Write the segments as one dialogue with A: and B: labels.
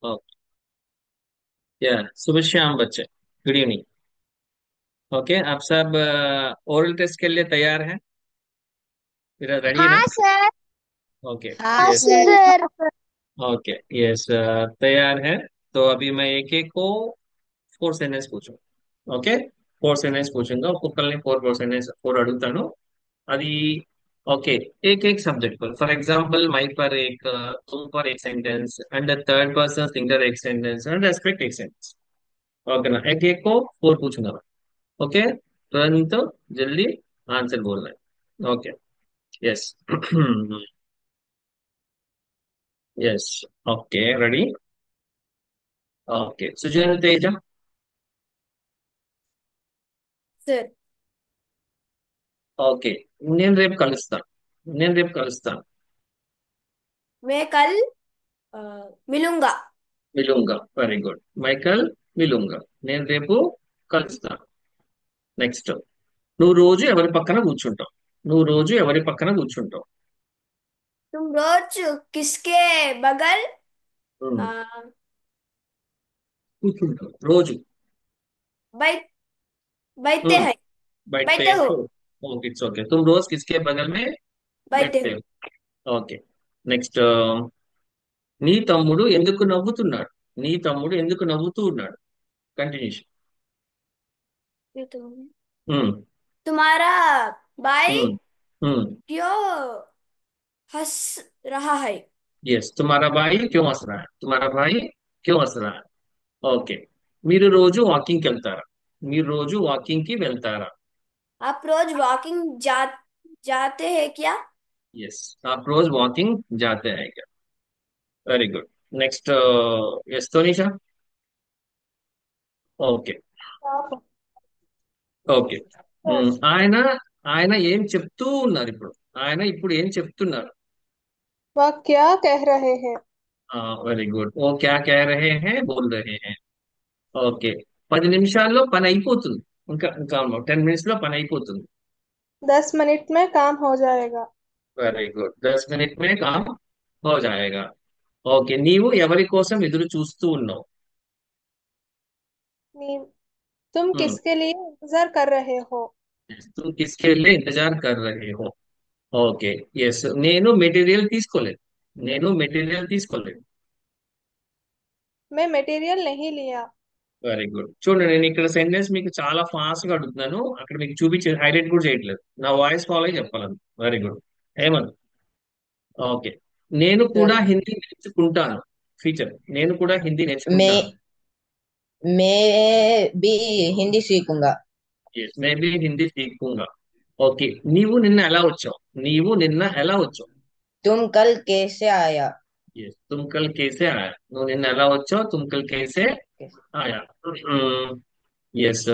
A: Okay. या सुबह शाम बच्चे, गुड इवनिंग। ओके, आप सब ओरल टेस्ट के लिए तैयार हैं? मेरा रेडी है ना?
B: हाँ सर।
A: ओके।
B: हाँ
A: यस।
B: सर।
A: ओके। यस, तैयार है। तो अभी मैं एक एक को फोर सेंटेंस पूछूंगा। ओके, फोर सेंटेंस पूछूंगा, ఒక్కొక్కరిని ఫోర్ ఫోర్ సెంటెన్స్ ఫోర్ అడుగుతాను। అది ओके, एक एक सब्जेक्ट पर। फॉर एग्जांपल मई पर एक, तुम पर एक sentence, and third person singular एक सेंटेंस, एंड रेस्पेक्ट एक सेंटेंस। ओके ना, एक एक को फोर पूछूंगा मैं। ओके, तुरंत जल्दी आंसर बोलना है। Okay. Yes. Yes. Okay, ready. Okay, Sujana Teja.
B: Sir
A: okay, నేను రేపు కలుస్తాను। నేను రేపు కలుస్తాను।
B: मैं कल अ, मिलूंगा।
A: మిలుంగా, వెరీ గుడ్ మైకల్। మిలుంగా, నేను రేపు కలుస్తాను। నెక్స్ట్, నువ్వు రోజు ఎవరి పక్కన కూర్చుంటావు? నువ్వు రోజు ఎవరి పక్కన కూర్చుంటావు?
B: तुम रोज किसके बगल
A: ఉమ్,
B: अ,
A: కూర్చుంటావు రోజు।
B: बैठ बैठते
A: ఉమ్,
B: हैं।
A: बैठते
B: बैठते हो।
A: हो। ओके, इट्स ओके, तुम रोज किसके बगल में
B: बैठते
A: बैठते
B: हो।
A: हो? ओके। నెక్స్ట్, నీ తమ్ముడు ఎందుకు నవ్వుతున్నాడు? నీ తమ్ముడు ఎందుకు నవ్వుతూ ఉన్నాడు? కంటిన్యూషన్।
B: ये तो तुम्हारा भाई
A: हम्म। हम्म।
B: क्यों हंस रहा है।
A: यस, तुम्हारा भाई क्यों हंस रहा है? तुम्हारा भाई क्यों हंस रहा है? ఓకే, మీరు రోజు వాకింగ్కి వెళ్తారా? మీరు రోజు వాకింగ్ కి వెళ్తారా?
B: आप रोज वॉकिंग जाते हैं क्या।
A: यस, आप रोज वॉकिंग जाते हैं क्या? Very good. నెక్స్ట్, ఎస్ తోనిషా। ఓకే। ఓకే। ఆయన ఆయన ఏం చెప్తూ ఉన్నారు ఇప్పుడు? ఆయన ఇప్పుడు ఏం చెప్తున్నారు?
C: वह क्या कह रहे हैं?
A: వెరీ గుడ్, ఓ క్యా కహ రహే హై బోల్ రహే హై। ఓకే, 10 నిమిషాల్లో పని అయిపోతుంది। ఇంకా ఇంకా 10 మినిట్స్ లో పని అయిపోతుంది।
C: 10 मिनट में काम हो जाएगा।
A: వెరీ గుడ్, 10 మినిట్ మే కామ్ హో జాయేగా। ఓకే, నీవు ఎవరి కోసం ఎదురు చూస్తూ ఉన్నావు?
C: नी- तुम
A: हम्म।
C: किसके लिए इंतजार कर रहे हो?
A: तुम किसके लिए इंतजार कर रहे हो? ఓకే। ఎస్, నేను మెటీరియల్ తీసుకోలేదు। నేను మెటీరియల్ తీసుకోలేదు।
C: मैं मटेरियल नहीं लिया।
A: Very good. చూడండి, నేను ఇక్కడ సెంటెన్స్ మీకు చాలా ఫాస్ట్ గా అడుగుతున్నాను, అక్కడ మీకు చూపించే హైలైట్ కూడా చేయట్లేదు, నా వాయిస్ ఫాలో అయి చెప్పాలని। Very good, Hemant. ఓకే, నేను కూడా
D: सर
A: హిందీ నేర్చుకుంటాను। ఫీచర్, నేను కూడా హిందీ నేర్చుకుంటాను।
D: मैं मैं भी हिंदी सीखूंगा।
A: मैं भी हिंदी सीखूंगा। ఓకే, నీవు నిన్న ఎలా వచ్చావు? నీవు నిన్న ఎలా వచ్చావు?
D: तुम कल कैसे आया?
A: Yes, तुम कल कैसे आया? నువ్వు నిన్న ఎలా వచ్చావు? तुम कल कैसे आया? ఎస్।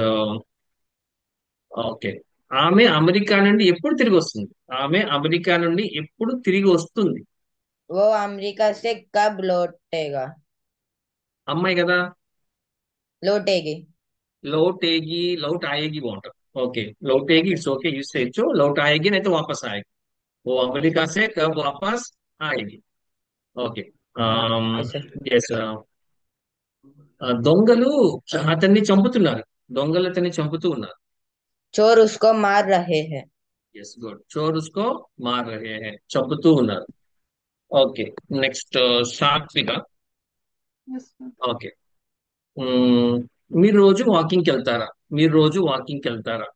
A: ఓకే, ఆమె అమెరికా నుండి ఎప్పుడు తిరిగి వస్తుంది? ఆమె అమెరికా నుండి ఎప్పుడు తిరిగి వస్తుంది?
D: वो अमेरिका से कब लौटेगा?
A: అమ్మాయి కదా।
D: लौटेगी।
A: लौटेगी, लौट आएगी బాగుంటుంది। ఓకే, लौटेगी इट्स ओके, యూస్ చేయొచ్చు। लौट आएगी नहीं तो वापस आएगी। वो अमेरिका से कब वापस आएगी? ఓకే।
D: ऐसे
A: ఎస్। దొంగలు అతన్ని చంపుతున్నారు। దొంగలు అతన్ని చంపుతూ ఉన్నారు।
D: चोर उसको मार रहे हैं।
A: ఎస్, గుడ్, చోర్ ఉస్కో మార్ రహే హై, చంపుతూ ఉన్నారు। ఓకే। నెక్స్ట్, సాత్విక।
C: Yes sir.
A: ఓకే। మ్మ్, మీరు రోజు వాకింగ్కి వెళ్తారా? మీరు రోజు వాకింగ్కి వెళ్తారా?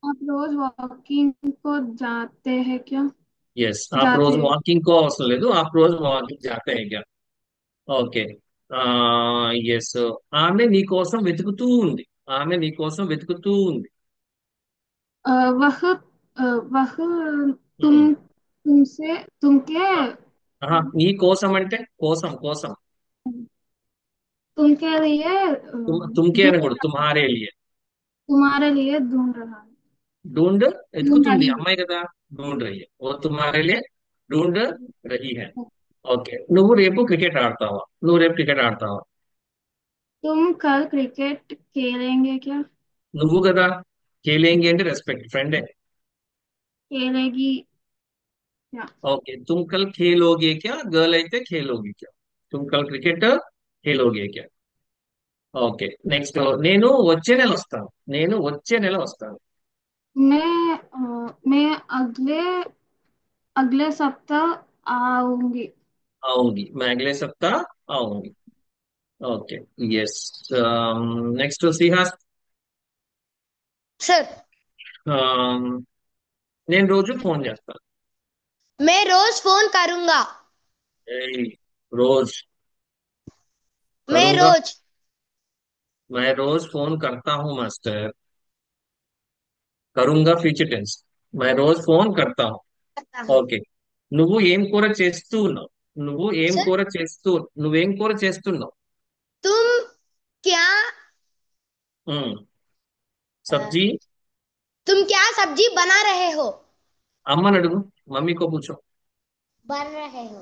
C: आप रोज वॉकिंग को जाते हैं क्या?
A: ఎస్, आप
C: जाते
A: రోజు
C: हैं।
A: వాకింగ్ కో అవసరం లేదు, आप రోజు వాకింగ్ जाते हैं क्या? ఓకే। ఎస్, ఆమె నీ కోసం వెతుకుతూ ఉంది। ఆమె నీ కోసం వెతుకుతూ ఉంది।
C: अ, वह वह
A: మ్మ్,
C: तुमसे तुमके
A: నీ కోసం అంటే కోసం కోసం।
C: तुमके लिए
A: తుమ్కే
C: ढूंढ
A: అనకూడదు, తుమ్హారే లియే।
C: तुम्हारे लिए ढूंढ रहा है।
A: ढूंढ,
C: ढूंढ
A: వెతుకుతుంది
C: रही
A: అమ్మాయి కదా। ढूंढ रही है, वो तुम्हारे लिए ढूंढ रही है। ఓకే, నువ్వు రేపు క్రికెట్ ఆడతావా? నువ్వు రేపు క్రికెట్ ఆడతావా?
C: तुम कल क्रिकेट खेलेंगे क्या?
A: నువ్వు కదా। खेलेंगे అంటే రెస్పెక్ట్, ఫ్రెండే।
C: खेलेगी क्या?
A: ఓకే, तुम कल खेलोगे क्या? गर्ल అయితే खेलोगी क्या? तुम कल क्रिकेट खेलोगे क्या? Okay, next. నేను వచ్చే నెల వస్తాను. నేను వచ్చే నెల వస్తాను.
C: मैं अगले अगले सप्ताह आऊंगी।
A: आऊंगी, मैं अगले सप्ताह आऊंगी. ఓకే. ఎస్. నెక్స్ట్ సిహాస్.
E: सर
A: నేను రోజు ఫోన్ చేస్తాను.
E: मैं रोज फोन करूंगा।
A: ఏయ్, రోజ్
E: मैं
A: करूंगा.
E: रोज
A: मैं रोज फोन करता हूँ मास्टर. కరుంగా future tense. मैं रोज फोन करता हूँ.
E: करता हूँ।
A: ఓకే. నువ్వు ఏం కూర చేస్తూ ఉన్నావు? నువ్వు ఏం
E: सर
A: కూర చేస్తూ నువ్వేం కూర చేస్తున్నావు?
E: तुम क्या
A: ఉమ్,
E: अ,
A: సబ్జీ.
E: तुम क्या सब्जी बना रहे हो?
A: అమ్మని అడుగు. మమ్మీకో పూछो.
E: बन रहे हो।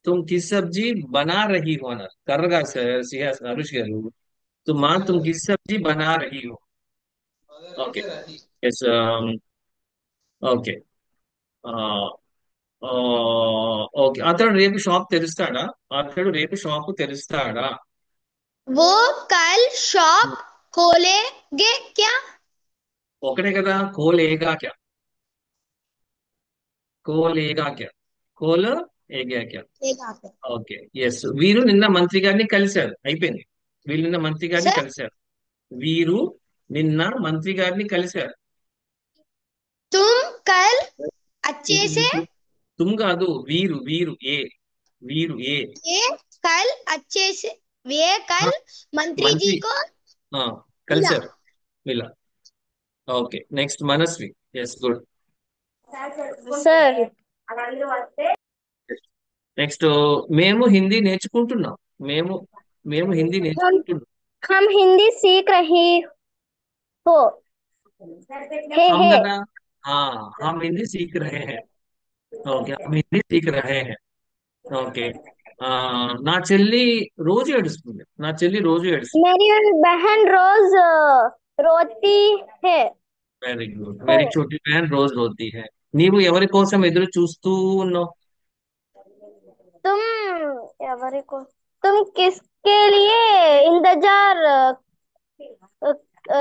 A: तुम किस सब्जी बना रही हो ना కర్రగా సార్ సిహాస్ అనుష్ గారు. तुम किस सब्जी बना रही हो? ఓకే. ఎస్. ఓకే. ఓకే, అతడు రేపు షాప్ తెరుస్తాడా? అతడు రేపు షాపు తెరుస్తాడా?
E: वो कल शॉप खोलेंगे क्या?
A: ఒకటే కదా. కోలేగా క్యా? కోలేగా క్యా? కోల్ ఏగా క్యా?
E: लेगा क्या?
A: ఓకే. ఎస్. వీరు నిన్న మంత్రి గారిని కలిశారు. అయిపోయింది. వీళ్ళు నిన్న మంత్రి గారిని
E: सर
A: కలిశారు. వీరు నిన్న మంత్రి గారిని కలిశారు.
E: तुम कल अच्छे
A: ఇది
E: से
A: వీరు. తుమ్ కాదు, వీరు. వీరు ఏ. వీరు ఏ.
E: ये कल अच्छे से ये
A: ఆ,
E: कल मंत्री जी
A: మంత్రి.
E: को
A: ఆ,
E: मिला।
A: కలిశారు. ఇలా. Okay. Next Manasvi. Yes, good.
B: Sir
A: next. మేము హిందీ నేర్చుకుంటున్నాం. మేము మేము హిందీ
B: हम
A: నేర్చుకుంటున్నాం.
B: हम हिंदी सीख रही हो हे
A: हम
B: हे
A: కదా. हम हिंदी सीख रहे हैं. ఓకే, हम हिंदी सीख रहे हैं. ఓకే. ఆ, నా చెల్లి రోజు ఏడుస్తుంది. నా చెల్లి రోజు ఏడుస్తుంది.
B: मेरी बहन रोज रोती है
A: వెరీ గుడ్.
B: हो
A: వెరీ छोटी बहन रोज रोती है. నీవు ఎవరి కోసం ఎదురు చూస్తూ ఉన్నావు?
B: तुम ఎవరి को तुम किसके लिए अ,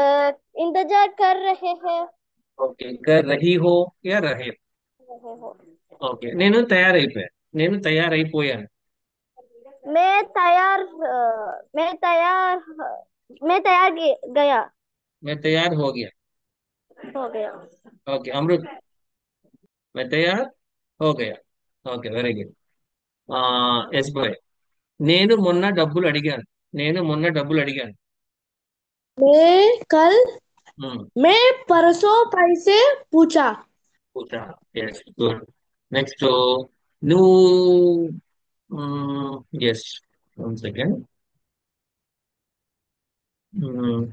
B: इंतजार कर रहे हैं
A: ఓకే, कर रही हो या रहे?
B: रहे हो
A: ఓకే. నేను తయారైపోయాను. నేను తయారైపోయాను.
B: मैं तैयार मैं तैयार मैं तैयार गया
A: मैं तैयार
B: हो गया
A: ఓకే. అమృత్. मैं तैयार हो गया. Okay, very good. Yes boy. నేను మొన్న డబ్బులు అడిగాను. నేను మొన్న డబ్బులు అడిగాను.
C: मैं कल
A: ఉమ్,
C: मैं परसों पैसे पूछा।
A: పూచా. Yes, good. నెక్స్ట్. నువ్వు. ఎస్. One second.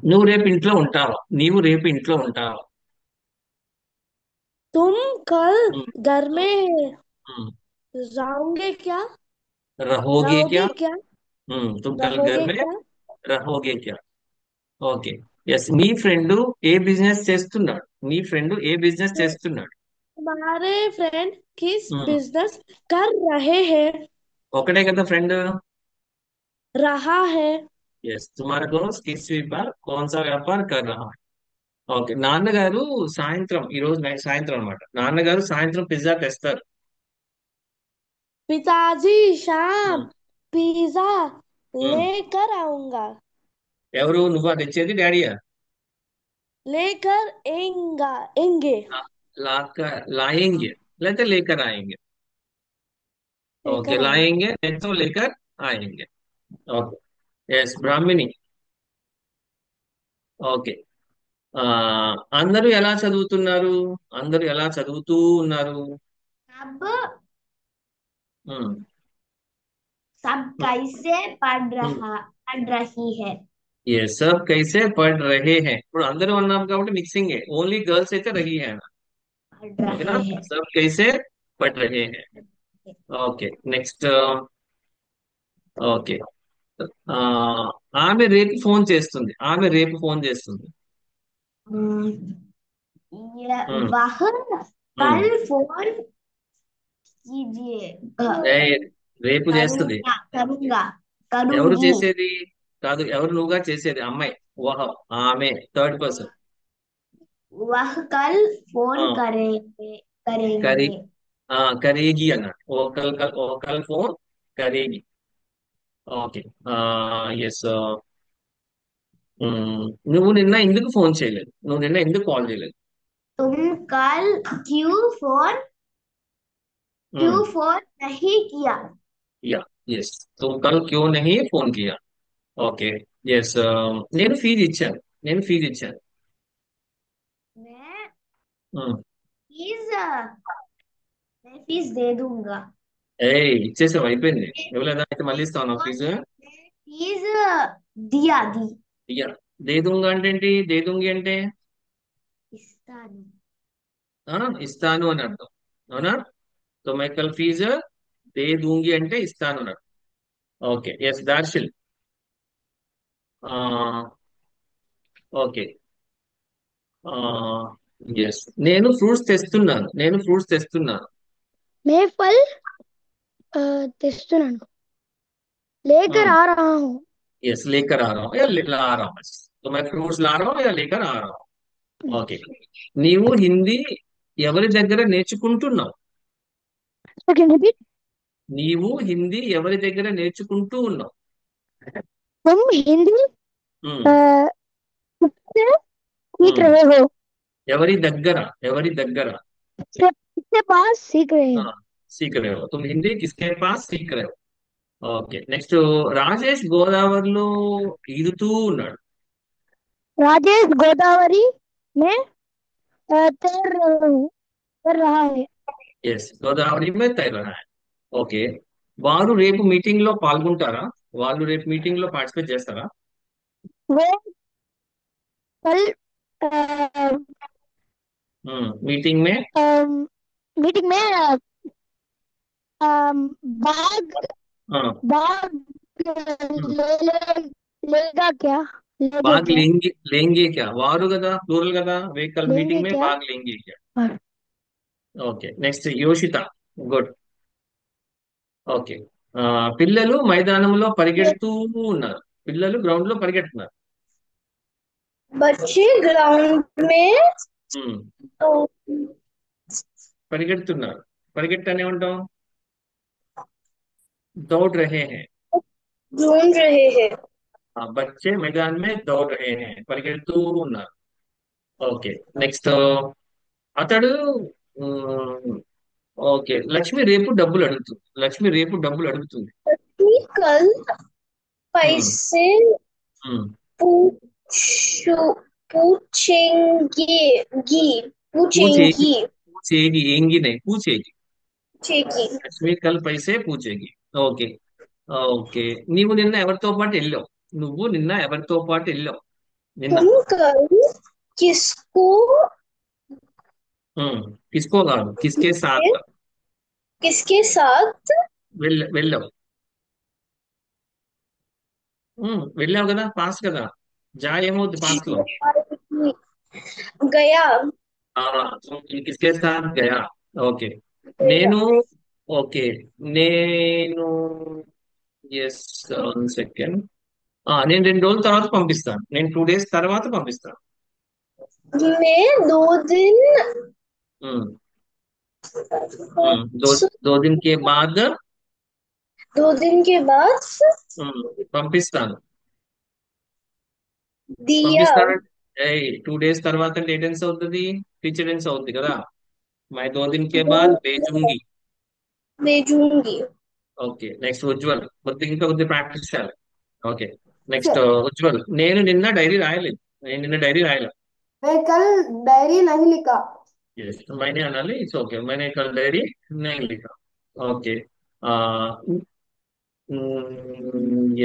A: నువ్వు రేపు ఇంట్లో ఉంటావా? నీవు రేపు ఇంట్లో ఉంటావా?
C: तुम कल
A: ఉమ్,
C: घर में
A: ఉమ్.
C: रहोगे क्या?
A: रहोगे क्या?
C: रहोगे क्या?
A: तुम कल घर
C: रहोगे
A: में
C: क्या?
A: रहोगे क्या? ఓకే. ఎస్. నీ ఫ్రెండ్ ఏ బిజినెస్ చేస్తున్నాడు? నీ ఫ్రెండ్ ఏ బిజినెస్ చేస్తున్నాడు?
C: तुम्हारे फ्रेंड किस
A: ఉమ్,
C: बिजनेस कर रहे हैं?
A: ఒకటే కదా ఫ్రెండ్.
C: रहा है।
A: ఎస్. तुम्हारा दोस्त किस व्यापार कौन सा व्यापार कर रहा है? ఓకే. నాన్నగారు సాయంత్రం, ఈ రోజు సాయంత్రం అన్నమాట, నాన్నగారు సాయంత్రం పిజ్జా తెస్తారు.
C: पिताजी शाम
A: ఉమ్,
C: पिज्जा
A: ఉమ్.
C: लेकर आऊंगा।
A: ఎవరు? నువ్వా తెచ్చేది, డాడీయా?
C: लेकर आएंगे।
A: लाएंगे लेते लेकर आएंगे. ओके,
C: लेकर आएंगे।
A: लाएंगे नहीं तो लेकर आएंगे. ओके. यस, ब्राह्मणी. ఓకే. ఆ అందరూ ఎలా చదువుతున్నారు? అందరూ ఎలా చదువుతూ ఉన్నారు?
E: अब
A: ఉమ్,
E: सब कैसे
A: ఉమ్.
E: पढ़ रही है?
A: ये सब कैसे पढ़ रहे हैं. ఇప్పుడు అందరూ అన్నాం కాబట్టి మిక్సింగ్. ఓన్లీ గర్ల్స్ అయితే రహీ है ना.
E: पढ़
A: ఓకేనా.
E: रहे हैं।
A: सब कैसे पढ़ रहे हैं. ఓకే. నెక్స్ట్. ఓకే. ఆ ఆమె రేపు ఫోన్ చేస్తుంది. ఆమె రేపు ఫోన్ చేస్తుంది.
E: हम्म,
A: ఉమ్,
E: वह
A: ఉమ్.
E: कल फोन कीजिएगा।
A: ఏ, రేపు చేస్తుంది.
E: करूंगा
A: ఎవరు
E: करूंगी।
A: చేసేది? కాదు, ఎవరు నువ్వుగా చేసేది? అమ్మాయి. వహ, ఆమె, థర్డ్ పర్సన్.
E: वह कल फोन करेंगे
A: కరి
E: करेंगे।
A: కరేగి అన్నాడు. ఓకల్ ఫోన్ కరేగి. ఓకే. ఎస్. నువ్వు నిన్న ఎందుకు ఫోన్ చేయలేదు? నువ్వు నిన్న ఎందుకు కాల్ చేయలేదు?
E: तुम कल क्यों फोन नहीं किया।
A: యా. ఎస్. తుమ్ కల్ క్యూ నహీ ఫోన్ కియా. ఓకే. ఎస్. నేను ఫీజు ఇచ్చాను. నేను ఫీజు ఇచ్చాను.
E: मैं
A: Hmm.
E: फीस मैं फीस दे दूंगा।
A: ఏయ్, ఇచ్చేసావు, అయిపోయింది. ఇవ్వలేదా? అయితే మళ్ళీ ఇస్తావు నా ఫీజు.
E: मैं फीस दिया दी।
A: ఇయ్యా. దేదుంగా అంటే ఏంటి? దేదుంగి అంటే
E: इस्तानु।
A: ఆ, ఇస్తాను అని అర్థం. అవునా? సో మైకల్ ఫీజు దేదుంగి అంటే ఇస్తాను అన్నాడు. ఓకే. ఎస్ దార్షిల్. ఓకే. ఎస్. నేను ఫ్రూట్స్ తెస్తున్నాను. నేను ఫ్రూట్స్ తెస్తున్నాను.
F: मैं फल తెస్తున్నాను लेकर आ रहा हूँ।
A: ఎస్, లేకర్ ఆ రहा हूं या ला रहा हूं. तो मैं फ्रूट्स ला रहा हूं या लेकर आ रहा हूं. ఓకే. నీవు హిందీ ఎవరి దగ్గర నేర్చుకుంటున్నావు?
F: Second repeat.
A: నీవు హిందీ ఎవరి దగ్గర నేర్చుకుంటూ ఉన్నావు?
F: तुम हिंदी
A: ఉమ్.
F: किससे सीख
A: ఉమ్.
F: रहे हो।
A: ఎవరి దగ్గర? ఎవరి దగ్గర?
F: किसके पास सीख रहे
A: ఆ,
F: हो।
A: సీక్ రहे हो. तुम हिंदी किसके पास सीख रहे हो. ఓకే. నెక్స్ట్, రాజేష్ గోదావరిలో ఈదుతూ ఉన్నాడు.
F: राजेश गोदावरी में तैर रहा है।
A: ఎస్, గోదావరి మే తైర్ రహా హై. ఓకే. వారు రేపు మీటింగ్ లో పాల్గొంటారా? వాళ్ళు రేపు మీటింగ్ లో పార్టిసిపేట్ చేస్తారా?
F: वो कल
A: మీటింగ్ మే
F: मीटिंग में भाग
A: ఆ,
F: भाग
A: ఉమ్.
F: लेगा क्या लेगे
A: भाग
F: क्या।
A: लेंगे लेंगे क्या? वारू కదా, ప్లూరల్ కదా. वे कल
F: लेंगे
A: मीटिंग में
F: क्या।
A: भाग लेंगे क्या? ఓకే. నెక్స్ట్, యోషిత. గుడ్. ఓకే. ఆ, పిల్లలు మైదానంలో పరిగెడుతూ ఉన్నారు. పిల్లలు గ్రౌండ్ లో పరిగెడుతున్నారు.
E: बच्चे ग्राउंड में
A: ఉమ్. పరిగెడుతున్నారు. పరిగెట్టనే ఉంటాం. दौड़ रहे हैं.
E: ढूंढ रहे हैं।
A: बच्चे मैदान में दौड़ रहे हैं. పరిగెడుతూ ఉన్నారు. ఓకే. నెక్స్ట్, అతడు ఉమ్, ఓకే. లక్ష్మి రేపు డబ్బులు అడుగుతుంది. లక్ష్మి రేపు డబ్బులు అడుగుతుంది.
E: कल
A: ఉమ్.
E: पैसे
A: ఉమ్.
E: पूछू पूछेंगे गी
A: पूछेगी.
E: पूछेंगी
A: पूछेगी, ఏంగి नहीं, पूछेगी.
E: पूछेगी।
A: లక్ష్మి కల్ పైసే పూచేగి. ఓకే. ఓకే. నీవు నిన్న ఎవరితో పాటు వెళ్ళావు? నువ్వు నిన్న ఎవరితో పాటు వెళ్ళావు? నిన్న.
E: तुम कल किसको
A: ఉమ్. కిస్కో కాదు, కిస్కే సాత్
E: किसके साथ
A: వెళ్ళావు. వెళ్ళావు కదా, పాస్ కదా. జా ఏమవుద్ది పాస్ లో?
E: गया।
A: ఆ, కిస్కే సాత్ గయా. ఓకే. నేను. ఓకే. నేను. ఎస్. సెకండ్. నేను 2 రోజుల తర్వాత పంపిస్తాను. నేను 2 days తర్వాత పంపిస్తాను.
E: मैं 2 दिन
A: ఉమ్. దో 2 दिन के बाद
E: 2 दिन के बाद
A: పంపిస్తాను.
E: दिया।
A: పంపిస్తాను. 2 days తర్వాత అంటే ఏ టెన్స్ అవుతుంది? ఫ్యూచర్ టెన్స్ అవుతుంది కదా. మై 2 दिन के बाद भेजूंगी.
E: भेजूंगी।
A: ఓకే. నెక్స్ట్, ఉజ్వల్. ఇంకా కొద్దిగా ప్రాక్టీస్ చేయాలి. ఓకే. నెక్స్ట్, ఉజ్వల్. నేను నిన్న డైరీ రాయలేదు. నేను నిన్న డైరీ రాయలేదు.
B: मैं कल डायरी नहीं लिखा।
A: Yes, मैंने అనాలి. It's okay. मैंने कल डायरी नहीं लिखा. ఓకే.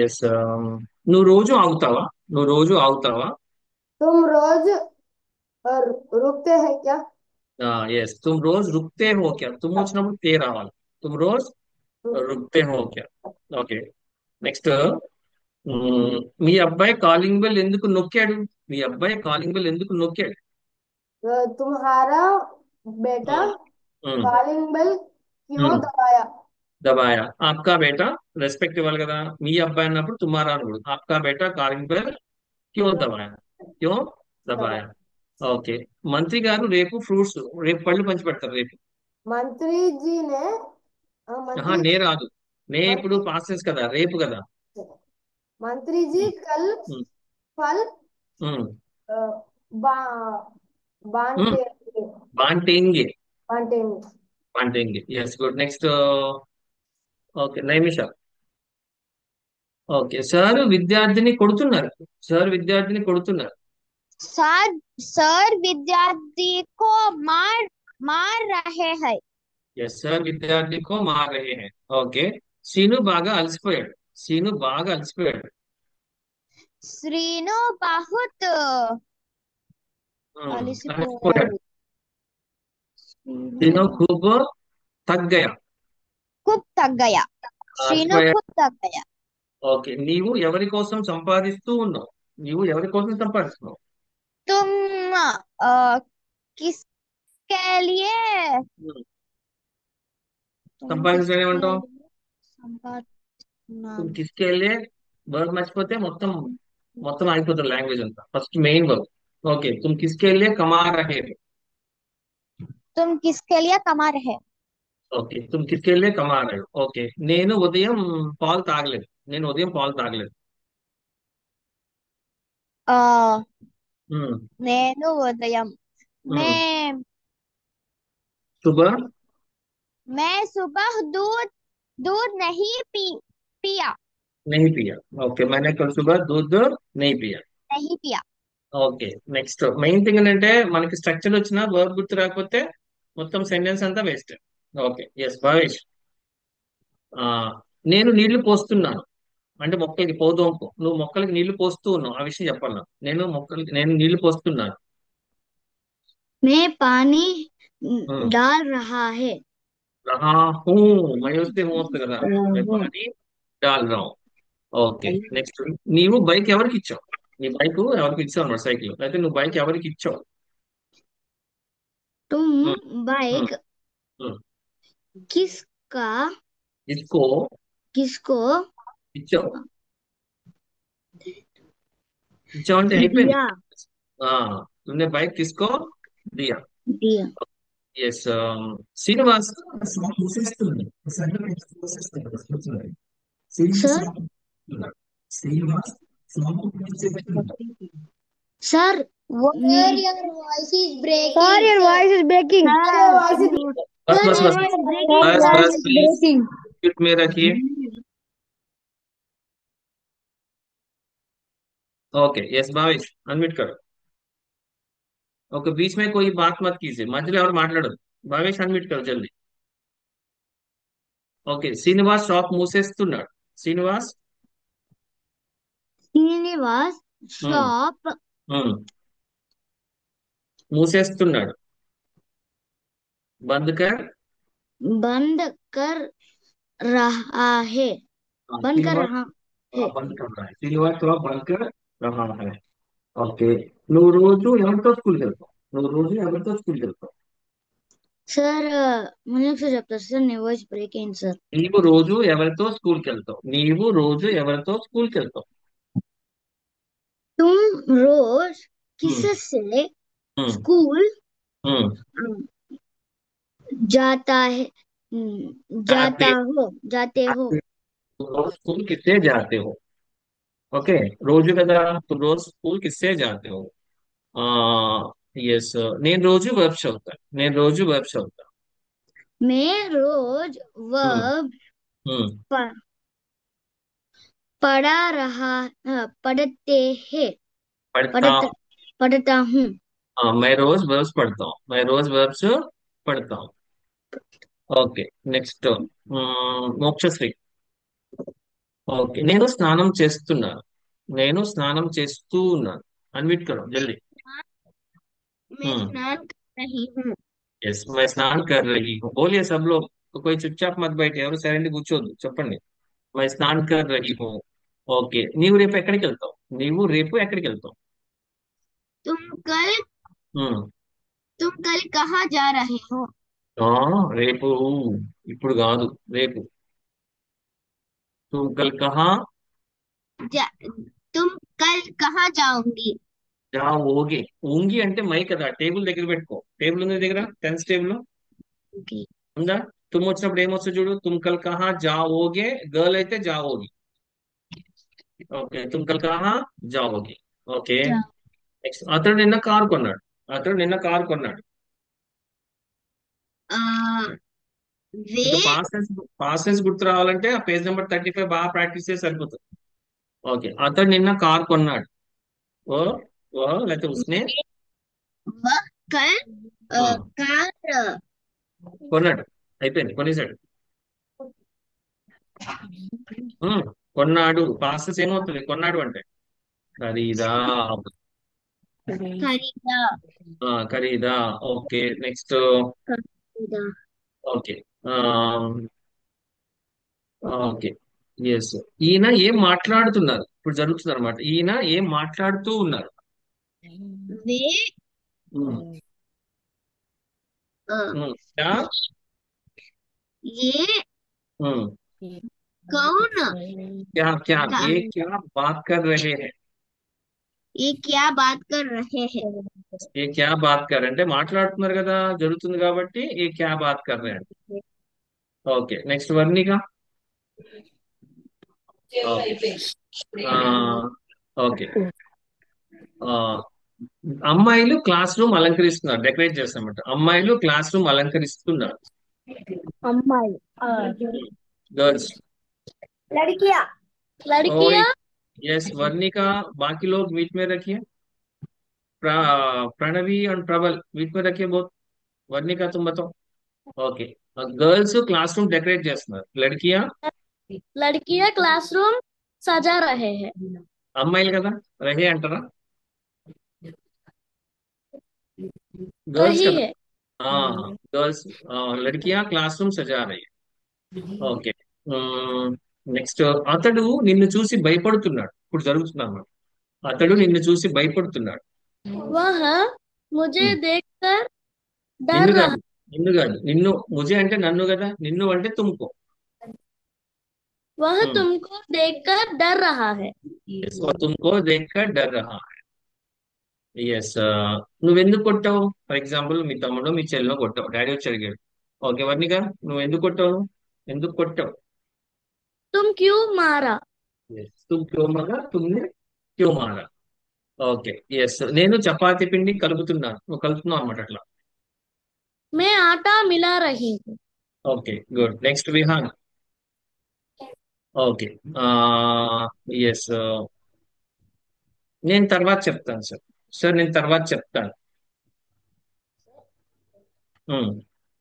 A: ఎస్. నువ్వు రోజు ఆగుతావా? నువ్వు రోజు ఆగుతావా?
B: तुम रोज रुकते हैं क्या।
A: ఎస్, तुम रोज रुकते हो क्या? तुम వచ్చినప్పుడు తే రావాలి. तुम रोज रुकते हो क्या? ఓకే. నెక్స్ట్, మీ అబ్బాయి కాలింగ్ బెల్ ఎందుకు నొక్కాడు? మీ అబ్బాయి కాలింగ్ బెల్ ఎందుకు నొక్కాడు?
B: तुम्हारा बेटा
A: ఉమ్, ఉమ్,
B: कॉलिंग बेल क्यों
A: ఉమ్.
B: दबाया।
A: దబాయా. ఆప్కా బేటా రెస్పెక్ట్ ఇవ్వాలి కదా, మీ అబ్బాయి అన్నప్పుడు తుమ్మారా అనకూడదు. ఆప్కా బేటా కాలింగ్ బెల్ క్యూ దబాయా, క్యూ దబాయా. ఓకే. మంత్రి గారు రేపు ఫ్రూట్స్, రేపు పళ్ళు పంచి పెడతారు రేపు.
B: मंत्री जी ने
A: ఆహా,
B: मंत्री
A: నే రాదు. నే ఇప్పుడు
B: मंत्री
A: పాస్టెన్స్ కదా, రేపు కదా.
B: मंत्री जी कल
A: ఉమ్,
B: फल
A: ఉమ్,
B: अ, बा
A: ఉమ్.
B: बांटे
A: బాంటేంగే.
B: बांटेंगे
A: బాంటేంగే, yes, good. Next. Okay, Naimisha. Okay, sir విద్యార్థిని కొడుతున్నారు. సార్ విద్యార్థిని కొడుతున్నారు.
F: सर सर विद्यार्थी को मार मार रहे हैं।
A: ఎస్, సార్ విద్యార్థి కో మార్ రహే హై. ఓకే. సీను బాగా అలసిపోయాడు. సీను బాగా అలసిపోయాడు.
F: श्रीनु बहुत
A: అలసిపోయాడు.
F: అలసిపోయాడు। Srinu
A: scene ఖూబ్ thug Gaya.
F: खूब थक गया। श्रीनु
A: అలసిపోయాడు.
F: खूब थक गया।
A: ఓకే, నీవు ఎవరి కోసం సంపాదిస్తూ ఉన్నావు? నీవు ఎవరి కోసం సంపాదిస్తున్నావు?
F: तुम किसके लिए
A: ఉమ్,
F: तुम
A: సంపాదించడం
F: किसके
A: ఏమంటావు?
F: लिए
A: तुम
F: संपादना
A: किसके लिए వర్బ్ మర్చిపోతే మొత్తం మొత్తం అయిపోతుంది లాంగ్వేజ్ అంతా. First main verb. ఓకే, तुम किसके लिए कमा रहे हो.
F: तुम किसके लिए कमा रहे हो।
A: ఓకే, तुम किसके लिए कमा रहे हो. ఓకే, నేను ఉదయం పాలు తాగలేదు. నేను ఉదయం పాలు తాగలేదు.
F: ఆ
A: ఉమ్,
F: నేను ఉదయం
A: ఉమ్.
F: मैं
A: सुबह
F: मैं सुबह दूध दूध नहीं पिया।
A: नहीं पिया. ఓకే, मैंने कल सुबह दूध नहीं पिया.
F: नहीं पिया।
A: Okay, next. మెయిన్ థింగ్ ఏంటంటే మనకి స్ట్రక్చర్ వచ్చినా వర్బ్ గుర్తు రాకపోతే మొత్తం సెంటెన్స్ అంతా వేస్ట్. Okay, yes Bhavesh. ఆ, నేను నీళ్లు పోస్తున్నాను అంటే మొక్కలకి పోదోంపు. నువ్వు మొక్కలకి నీళ్లు పోస్తూ ఉన్నావు, ఆ విషయం చెప్పాలి నాకు. నేను నీళ్లు పోస్తున్నాను.
F: मैं पानी
A: ఉమ్,
F: डाल रहा है।
A: రహా హూ. మై వస్తే హూ వస్తుంది కదా. మై పానీ డాల్ రావు. Okay, next. నీవు బైక్ ఎవరికి ఇచ్చావు? నీ బైక్ ఎవరికి ఇచ్చావు అన్నమాట, సైకిల్. అయితే నువ్వు బైక్ ఎవరికి ఇచ్చావు?
F: तुम
A: ఉమ్, ఉమ్,
F: बाइक
A: ఉమ్.
F: किसका
A: ఇసుకో
F: किसको
A: ఇచ్చావు. ఇచ్చావు అంటే అయిపోయింది.
F: दिया
A: ఆ, तुमने बाइक किसको दिया.
F: दिया।
A: Yes. Srinivas.
F: Sir sir
E: Where your voice is breaking,
F: Sir, your
E: sir.
F: voice is breaking.
B: अरे वैसे
A: बस
F: Sir,
A: बस
F: your
A: बस
F: voice is breaking.
A: बस
F: Your
A: बस
F: voice is
A: please
F: breaking.
A: Mute में रखिए. ओके, यस भावेश, अनम्यूट करो. ओके, बीच में कोई बात मत कीजिए, మధ్యలో ఎవరు మాట్లాడదు. భావేష్ అన్మ్యూట్ కरो జల్దీ. ఓకే, శ్రీనివాస్ షాప్ మూసేస్తున్నాడు. శ్రీనివాస్.
F: श्रीनिवास
A: ఉమ్,
F: शॉप
A: ఉమ్, మూసేస్తున్నాడు. బంద్ కర్.
F: बंद कर रहा है। बंद कर
A: శ్రీనివాస్
F: रहा है।
A: బంద్ కర్ రహా హై. శ్రీనివాస్ షాప్ బంద్ కర్ రహా హై. ఓకే, నువ్వు రోజు ఎవరితో స్కూల్కి వెళ్తావు? నువ్వు రోజు ఎవరితో స్కూల్కి వెళ్తావు?
F: सर मुझे से చెప్తారు సార్ నీ వాయిస్ బ్రేక్ అయింది సార్।
A: నీవు రోజు ఎవరితో స్కూల్కి వెళ్తావు? నీవు రోజు ఎవరితో స్కూల్కి వెళ్తావు?
F: तुम रोज
A: ఉమ్,
F: किससे
A: ఉమ్,
F: स्कूल
A: ఉమ్.
F: जाता है
A: जाते
F: जाते हो।
A: रोज स्कूल किससे जाते हो? ఓకే, రోజు కదా. రోజు స్కూల్ కిస్సే జాతే హో. ఆ, ఎస్. నేను రోజు వర్బ్ చదువుతా. నేను రోజు వర్బ్ చదువుతా.
F: मैं रोज
A: ఉమ్,
F: वर्ब
A: ఉమ్.
F: पढ़ते हैं
A: पढ़ता.
F: पढ़ता हूँ।
A: हाँ, मैं रोज वर्ब्स पढ़ता हूँ. मैं रोज वर्ब्स पढ़ता हूँ. Okay, next. మోక్షశ్రీ. ఓకే, నేను స్నానం చేస్తున్నాను. నేను స్నానం చేస్తూ ఉన్నాను. అన్విట్ కరో జల్దీ.
F: मैं स्नान कर रही हूँ।
A: यस, मैं स्नान कर रही हूँ. बोलिए सब लोग. तो कोई चुपचाप मत बैठे ఎవరు సైలెంట్ కూర్చోద్దు, చెప్పండి. मैं स्नान कर रही हूँ. ఓకే, నీవు రేపు ఎక్కడికి వెళ్తావు? నీవు రేపు ఎక్కడికి వెళ్తావు?
F: तुम कल
A: ఉమ్,
F: तुम कल कहाँ जा रहे हो।
A: రేపు. ఇప్పుడు కాదు, రేపు. तुम कल कहाँ
E: तुम कल कहाँ जाओगी?
A: जाओगे? ఊంగి అంటే మై కదా, టేబుల్ దగ్గర పెట్టుకో. టేబుల్ ఉంది దగ్గర, టెన్స్ టేబుల్
E: Okay.
A: ఉందా? తుమ్ వచ్చినప్పుడు ఏమొస్తుంది చూడు, తుమ్ కల్ కహా జావోగే. గర్ల్ అయితే జావోగి. ఓకే, తుమ్ కల్ కహా జావోగి. ఓకే,
E: जा
A: నెక్స్ట్. అతడు నిన్న కారు కొన్నాడు. అతడు నిన్న కారు కొన్నాడు.
E: आ, वे
A: ఇంకా పాస్ట్ టెన్స్ గుర్తు రావాలంటే ఆ పేజ్ నెంబర్ 35 బాగా ప్రాక్టీస్ చేసి సరిపోతుంది. ఓకే, అతడు నిన్న కారు కొన్నాడు. ఓ ఓ లేకపోతే ఉస్నే
E: वह कल
A: ఉమ్,
E: कार
A: కొన్నాడు. అయిపోయింది, కొనేసాడు. ఉమ్, కొన్నాడు పాస్ట్ ఏమవుతుంది కొన్నాడు అంటే? ఖరీదా.
E: खरीदा
A: ఖరీదా. Okay, next.
E: खरीदा
A: ఓకే, ఓకే, ఎస్. ఈయన ఏం మాట్లాడుతున్నారు ఇప్పుడు జరుగుతుంది అనమాట. ఈయన ఏం మాట్లాడుతూ ఉన్నారు.
E: वे
A: ఉమ్,
E: अ,
A: क्या?
E: ये
A: ఉమ్,
E: कौन
A: क्या क्या
E: का
A: ये क्या बात कर रहे हैं?
E: ये क्या बात कर रहे हैं?
A: ये क्या बात कर అంటే మాట్లాడుతున్నారు కదా, జరుగుతుంది కాబట్టి ये क्या बात कर रहे हैं. Okay, next Varnika. ఓకే, ఆ, ఓకే. ఆ, అమ్మాయిలు క్లాస్ రూమ్ అలంకరిస్తున్నారు, డెకరేట్ చేస్తామంట. అమ్మాయిలు క్లాస్ రూమ్ అలంకరిస్తున్నారు.
B: अम्माई
A: गर्ल्स.
B: लड़कियां
A: और
B: लड़कियां
A: यस वर्णिका, बाकी लोग बीच में रखिए. प्रणवी और प्रबल बीच में रखिए बहुत. वर्णिका तुम बताओ. Okay, girls class room decorate చేస్తున్నారు. లడ్కియా,
B: लड़कियां क्लासरूम सजा रहे हैं
A: అమ్మాయిలు కదా, రహే అంటారా? గర్ల్స్
B: रही
A: కదా.
B: है
A: గర్ల్స్. లడ్కియా క్లాస్ రూమ్ సజా రహీ. Okay, next. అతడు నిన్ను చూసి భయపడుతున్నాడు ఇప్పుడు జరుగుతుంది అన్నమాట. అతడు నిన్ను చూసి భయపడుతున్నాడు.
B: वह मुझे
A: ఉమ్,
B: देखकर डर
A: నిన్ను
B: रहा
A: కాదు, నిన్ను కాదు, నిన్ను. ముజే అంటే నన్ను కదా, నిన్ను అంటే తుమ్కో.
B: वह तुमको देखकर डर रहा है
A: తుమ్కో దేక్కర్ డర్ రహా. ఎస్. నువ్వెందుకు కొట్టావు? ఫర్ ఎగ్జాంపుల్ మీ తమ్ముడు మీ చెల్లెలో కొట్టావు, డాడీ వచ్చి అడిగాడు. ఓకే వర్ణిక, నువ్వు ఎందుకు కొట్టావు? ఎందుకు కొట్టావు?
B: तुम क्यों मारा
A: తుమ్ క్యో మరా, తుమ్నే క్యో మారా. Okay, yes. నేను చపాతీ పిండి కలుపుతున్నాను, నువ్వు కలుపుతున్నావు అనమాట అట్లా.
B: मैं आटा मिला रही हूँ
A: okay, good. Next Vihaan. Okay, yes. నేను తర్వాత చెప్తాను సార్. సార్ నేను తర్వాత చెప్తాను.